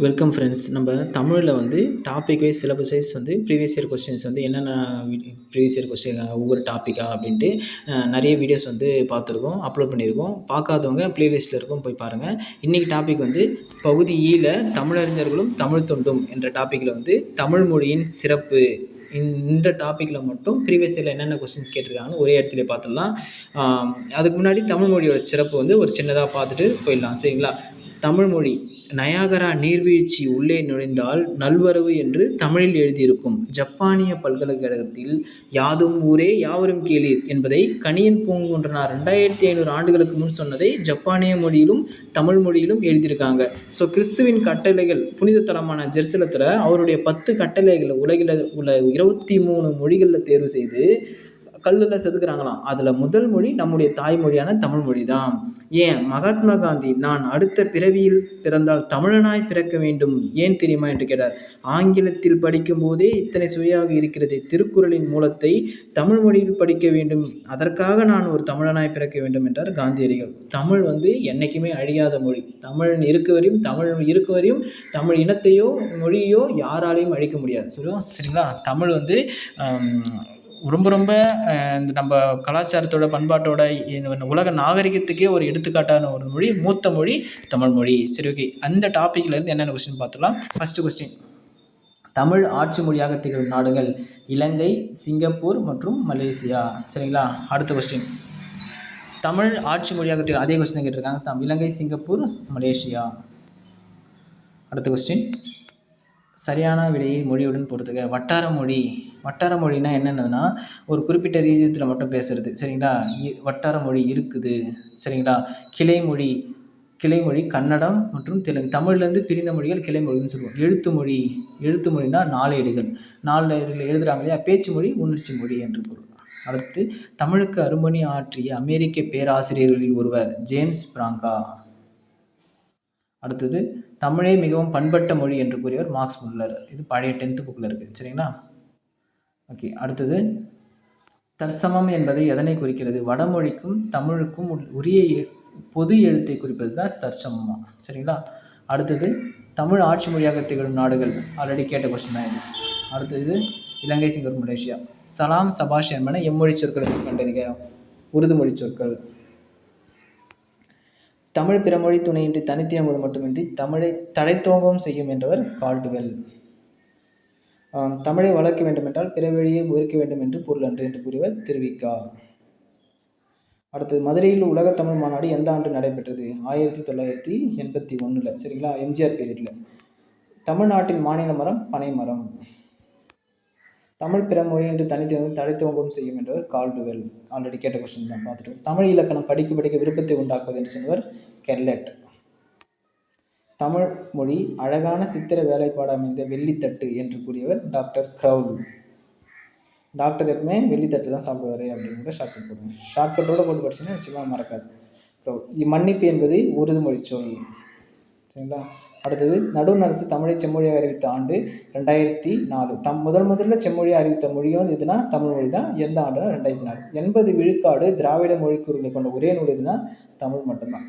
Welcome friends. நம்ம தமிழில் வந்து டாபிக் வைஸ் சிலபஸ் வைஸ் வந்து ப்ரீவியஸ் இயர் கொஸ்டின்ஸ் வந்து என்னென்ன ப்ரீவியஸ் இயர் கொஸ்டின் ஒவ்வொரு டாப்பிக்கா அப்படின்ட்டு நிறைய வீடியோஸ் வந்து பார்த்துருக்கோம், அப்லோட் பண்ணியிருக்கோம். பார்க்காதவங்க ப்ளேலிஸ்ட்டில் இருக்கும், போய் பாருங்கள். இன்றைக்கி டாபிக் வந்து பகுதி ஈல தமிழறிஞர்களும் தமிழ் தொண்டும் என்ற டாப்பிக்கில் வந்து தமிழ் மொழியின் சிறப்பு, இந்த டாப்பிக்கில் மட்டும் ப்ரீவியஸ் இயரில் என்னென்ன கொஸ்டின்ஸ் கேட்டிருக்காங்கன்னு ஒரே இடத்துல பார்த்துடலாம். அதுக்கு முன்னாடி தமிழ் மொழியோட சிறப்பு வந்து ஒரு சின்னதாக பார்த்துட்டு போயிடலாம், சரிங்களா? தமிழ்மொழி நயாகரா நீர்வீழ்ச்சி உள்ளே நுழைந்தால் நல்வரவு என்று தமிழில் எழுதியிருக்கும். ஜப்பானிய பல்கலைக்கழகத்தில் யாதும் ஊரே யாவரும் கேளீர் என்பதை கணியன் பூங்குன்றனார் 2500 ஆண்டுகளுக்கு முன் சொன்னதை ஜப்பானிய மொழியிலும் தமிழ் மொழியிலும் எழுதியிருக்காங்க. ஸோ கிறிஸ்துவின் கட்டளைகள் புனித தலமான ஜெருசலத்தில் அவருடைய 10 கட்டளைகள் உலகில் உள்ள 23 மொழிகளில் தேர்வு செய்து கல்லில் செதுக்குறாங்களாம். அதில் முதல் மொழி நம்முடைய தாய்மொழியான தமிழ் மொழி தான். ஏன் மகாத்மா காந்தி நான் அடுத்த பிறவியில் பிறந்தால் தமிழனாய் பிறக்க வேண்டும், ஏன் தெரியுமா என்று கேட்டார். ஆங்கிலத்தில் படிக்கும் போதே இத்தனை சுவையாக இருக்கிறது, திருக்குறளின் மூலத்தை தமிழ் மொழியில் படிக்க வேண்டும், அதற்காக நான் ஒரு தமிழனாய் பிறக்க வேண்டும் என்றார் காந்தியடிகள். தமிழ் வந்து என்றைக்குமே அழியாத மொழி. தமிழ் இருக்க வரையும் தமிழ் இனத்தையோ மொழியோ யாராலையும் அழிக்க முடியாது. சரிங்களா? தமிழ் வந்து ரொம்ப இந்த நம்ம கலாச்சாரத்தோட பண்பாட்டோட உலக நாகரிகத்துக்கே ஒரு எடுத்துக்காட்டான ஒரு மொழி, மூத்த மொழி தமிழ் மொழி. சரி, ஓகே. அந்த டாப்பிக்லேருந்து என்னென்ன கொஸ்டின் பார்த்துலாம். ஃபஸ்ட்டு கொஸ்டின், தமிழ் ஆட்சி மொழியாக திகழும் நாடுகள் இலங்கை, சிங்கப்பூர் மற்றும் மலேசியா. சரிங்களா? அடுத்த கொஸ்டின், தமிழ் ஆட்சி மொழியாக திகழும், அதே கொஸ்டின் கேட்டிருக்காங்க, இலங்கை, சிங்கப்பூர், மலேசியா. அடுத்த கொஸ்டின், சரியான விடையை மொழியுடன் பொறுத்துக. வட்டார மொழி. வட்டார மொழினா என்னென்னதுன்னா ஒரு குறிப்பிட்ட ரீஜியத்தில் மட்டும் பேசுகிறது, சரிங்களா? வட்டார மொழி இருக்குது, சரிங்களா? கிளைமொழி கன்னடம் மற்றும் தெலுங்கு. தமிழ்லேருந்து பிரிந்த மொழிகள் கிளைமொழின்னு சொல்லுவோம். எழுத்து மொழினா நாளேடுகள் எழுதுகிறாங்க இல்லையா? பேச்சு மொழி உணர்ச்சி மொழி என்று பொருள். அடுத்து, தமிழுக்கு அரும்பணி ஆற்றிய அமெரிக்க பேராசிரியர்களில் ஒருவர் ஜேம்ஸ் பிராங்கா. அடுத்தது, தமிழே மிகவும் பண்பட்ட மொழி என்று கூறியவர் மார்க்ஸ் முல்லர். இது பழைய 10th புக்கில் இருக்குது, சரிங்களா? ஓகே. அடுத்தது, தற்சமம் என்பதை எதனை குறிக்கிறது? வடமொழிக்கும் தமிழுக்கும் உரிய பொது எழுத்தை குறிப்பது தான் தற்சமமா, சரிங்களா? அடுத்தது, தமிழ் ஆட்சி மொழியாக திகழும் நாடுகள், ஆல்ரெடி கேட்ட கொஸ்டின் தான் இது. அடுத்தது, இலங்கை, சிங்கப்பூர், மலேசியா. சலாம், சபாஷ் என்பன எம்மொழி சொற்களுக்கு கண்டறிக. உருது மொழி சொற்கள். தமிழ் பிறமொழி துணையின்றி தனித்து இயங்குவது மட்டுமின்றி தமிழை தழைத்தோங்கவும் செய்யும் என்றவர் கால்டுவெல். தமிழை வளர்க்க வேண்டுமென்றால் பிற வழியை உயர்க்க வேண்டும் என்று பொருள் அன்று என்று கூறியவர் திருவிக்கா. அடுத்தது, மதுரையில் உலக தமிழ் மாநாடு எந்த ஆண்டு நடைபெற்றது? 1981, சரிங்களா? எம்ஜிஆர் பீரியடில். தமிழ்நாட்டின் மாநில மரம் பனை மரம். தமிழ் பிறமொழி என்று தனித்துவங்கம் செய்யும் என்றவர் கால்டுவெல். ஆல்ரெடி கேட்ட கொஸ்டின் தான் பார்த்துட்டோம். தமிழ் இலக்கணம் படிக்க விருப்பத்தை உண்டாக்குவது என்று சொன்னவர் கெர்லெட். தமிழ் மொழி அழகான சித்திர வேலைப்பாடு அமைந்த வெள்ளித்தட்டு என்று கூறியவர் டாக்டர் க்ரௌல். டாக்டர் எப்பவுமே வெள்ளித்தட்டு தான் சாப்பிடுவார் அப்படிங்கிற ஷார்ட்கட் போடுங்க. ஷார்ட்கட்டோட போட்டு படிச்சுன்னா நிச்சயமாக மறக்காது. மன்னிப்பு என்பது உருது மொழி சொல், சரிங்களா? அடுத்தது, நடுவண் அரசு தமிழை செம்மொழியாக அறிவித்த ஆண்டு 2004. முதல்ல செம்மொழியாக அறிவித்த மொழியும் எதுனா தமிழ் மொழி தான். எந்த ஆண்டுனா 2004. 80 விழுக்காடு திராவிட மொழிக்கூறுகளை கொண்ட ஒரே நூல் எதுனா தமிழ் மட்டும்தான்.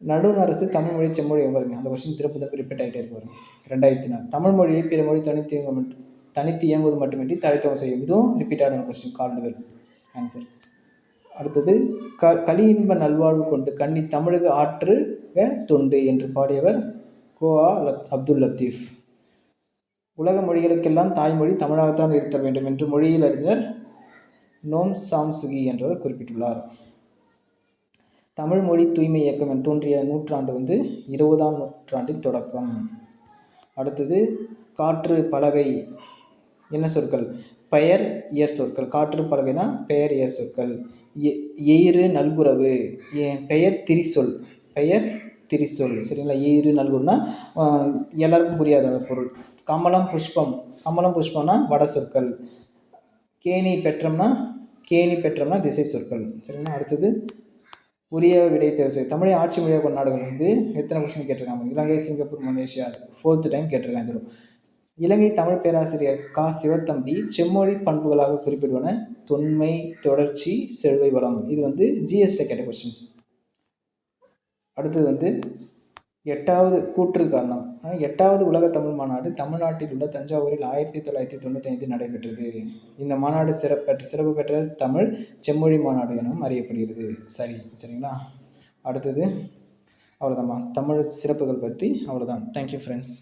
நடுவண் அரசு தமிழ் மொழி செம்மொழி பாருங்க, அந்த கொஸ்டின் திருப்பி ரிப்பீட் ஆகிட்டே இருக்கு பாருங்க. 2004. தமிழ் மொழியை பிற மொழி தனித்து இயங்குவது மட்டுமின்றி தனித்துவம் செய்யும். இதுவும் ரிப்பீட்டான கொஸ்டின், கால்டுவெல் ஆன்சர். அடுத்தது, கலியின்ப நல்வாழ்வு கொண்டு கன்னி தமிழுக்கு ஆற்றுக தொண்டு என்று பாடியவர் கோஆ அப்துல் லத்தீப். உலக மொழிகளுக்கெல்லாம் தாய்மொழி தமிழாகத்தான் இருத்தல் வேண்டும் என்று மொழியில் அறிஞர் நோம் சாம்சுகி என்றவர் குறிப்பிட்டுள்ளார். தமிழ் மொழி தூய்மை இயக்கம் தோன்றிய நூற்றாண்டு 20ஆம் நூற்றாண்டின் தொடக்கம். அடுத்தது, காற்று பலகை என்ன சொற்கள்? பெயர் இயற் சொற்கள். காற்று பலகைனா பெயர் இயற் சொற்கள். எயிறு நல்குறவு, பெயர் திரிசொல், சரிங்களா? எயிறு நல்குறவுனா எல்லாருக்கும் புரியாத அந்த பொருள். கமலம் புஷ்பம்னா வட சொற்கள். கேணி பெற்றம்னா திசை சொற்கள், சரிங்களா? அடுத்தது, உரிய விடை தேர்வு செய்ய. தமிழை ஆட்சி மொழியாக கொண்ட நாடுகள் எத்தனை கொஸ்டின் கேட்டிருக்காங்க? இலங்கை, சிங்கப்பூர், மலேசியா. 4th டைம் கேட்டிருக்காங்க. இலங்கை தமிழ் பேராசிரியர் கா சிவத்தம்பி செம்மொழி பண்புகளாக குறிப்பிடுவன தொன்மை, தொடர்ச்சி, செழுவை வளம். இது ஜிஎஸ்ல கேட்ட கொஸ்டின்ஸ். அடுத்தது, 8வது கூற்று காரணம். 8வது உலக தமிழ் மாநாடு தமிழ்நாட்டில் உள்ள தஞ்சாவூரில் 1995 நடைபெற்றது. இந்த மாநாடு சிறப்பு பெற்ற தமிழ் செம்மொழி மாநாடு எனவும் அறியப்படுகிறது. சரிங்களா? அடுத்தது அவ்வளோதாம்மா. தமிழ் சிறப்புகள் பற்றி அவ்வளோதான். Thank you friends.